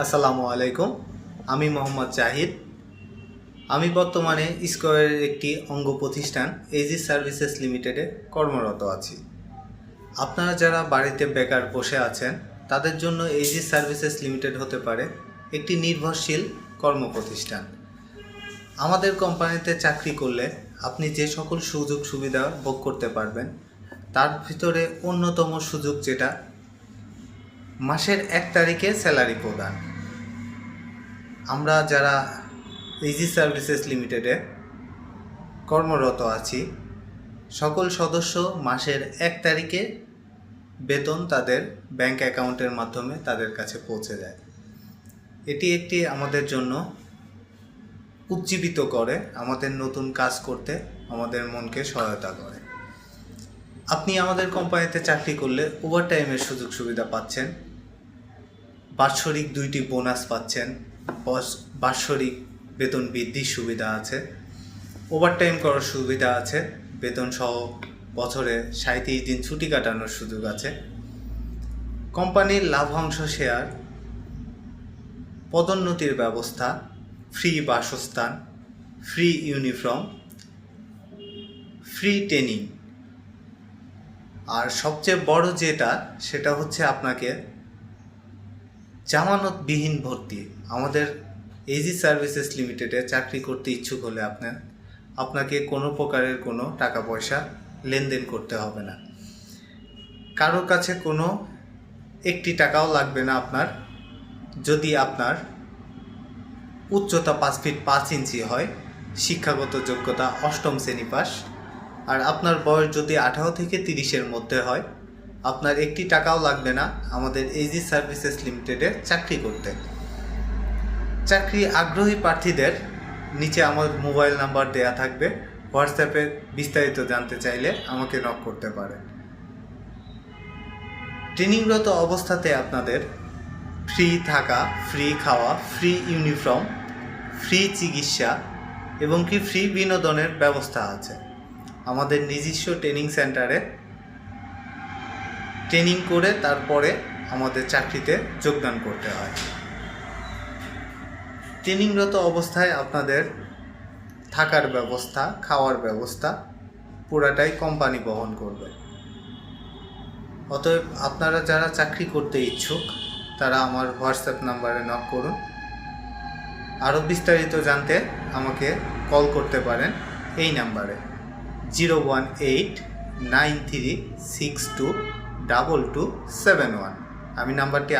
আসসালামু আলাইকুম। আমি মোহাম্মদ জাহিদ। আমি বর্তমানে স্কয়ারের একটি অঙ্গ প্রতিষ্ঠান এজি সার্ভিসেস লিমিটেডে কর্মরত আছি। আপনারা যারা বাড়িতে বেকার বসে আছেন তাদের জন্য এজি সার্ভিসেস লিমিটেড হতে পারে একটি নির্ভরশীল কর্ম প্রতিষ্ঠান। আমাদের কোম্পানিতে চাকরি করলে আপনি যে সকল সুযোগ সুবিধা ভোগ করতে পারবেন তার ভিতরে অন্যতম সুযোগ যেটা মাসের 1 তারিখে স্যালারি প্রদান। আমরা যারা এজি সার্ভিসেস লিমিটেডে কর্মরত আছি সকল সদস্য মাসের 1 তারিখে বেতন তাদের ব্যাংক অ্যাকাউন্টের মাধ্যমে তাদের কাছে পৌঁছে যায়। এটি একটি আমাদের জন্য উজ্জীবিত করে, আমাদের নতুন কাজ করতে আমাদের মনকে সহায়তা করে। আপনি আমাদের কোম্পানিতে চাকরি করলে ওভারটাইমের সুযোগ সুবিধা পাচ্ছেন, বাৎসরিক 2টি বোনাস পাচ্ছেন, বাৎসরিক বেতন বৃদ্ধির সুবিধা আছে, ওভারটাইম করার সুবিধা আছে, বেতন সহ বছরে 37 দিন ছুটি কাটানোর সুযোগ আছে, কোম্পানির লাভাংশ শেয়ার, পদোন্নতির ব্যবস্থা, ফ্রি বাসস্থান, ফ্রি ইউনিফর্ম, ফ্রি ট্রেনিং। আর সবচেয়ে বড় যেটা সেটা হচ্ছে আপনাকে জামানতবিহীন ভর্তি। আমাদের এজি সার্ভিসেস লিমিটেডে চাকরি করতে ইচ্ছুক হলে আপনাকে কোনো প্রকারের কোনো টাকা পয়সা লেনদেন করতে হবে না, কারোর কাছে কোনো 1 টাকাও লাগবে না আপনার। যদি আপনার উচ্চতা 5 ফিট 5 ইঞ্চি হয়, শিক্ষাগত যোগ্যতা 8ম শ্রেণী পাস, আর আপনার বয়স যদি 18 থেকে 30-এর মধ্যে হয়, আপনার 1 টাকাও লাগবে না আমাদের এজি সার্ভিসেস লিমিটেডে চাকরি করতে। চাকরি আগ্রহী প্রার্থীদের নিচে আমার মোবাইল নাম্বার দেয়া থাকবে, হোয়াটসঅ্যাপে বিস্তারিত জানতে চাইলে আমাকে নক করতে পারেন। ট্রেনিংরত অবস্থাতে আপনাদের ফ্রি থাকা, ফ্রি খাওয়া, ফ্রি ইউনিফর্ম, ফ্রি চিকিৎসা এবং কি ফ্রি বিনোদনের ব্যবস্থা আছে। আমাদের নিজস্ব ট্রেনিং সেন্টারে ট্রেনিং করে তারপরে আমাদের চাকরিতে যোগদান করতে হয়। ট্রেনিংরত অবস্থায় আপনাদের থাকার ব্যবস্থা, খাওয়ার ব্যবস্থা পুরাটাই কোম্পানি বহন করবে। অতএব আপনারা যারা চাকরি করতে ইচ্ছুক তারা আমার হোয়াটসঅ্যাপ নাম্বারে নক করুন। আরও বিস্তারিত জানতে আমাকে কল করতে পারেন এই নাম্বারে 01893622271। আমি নাম্বারটি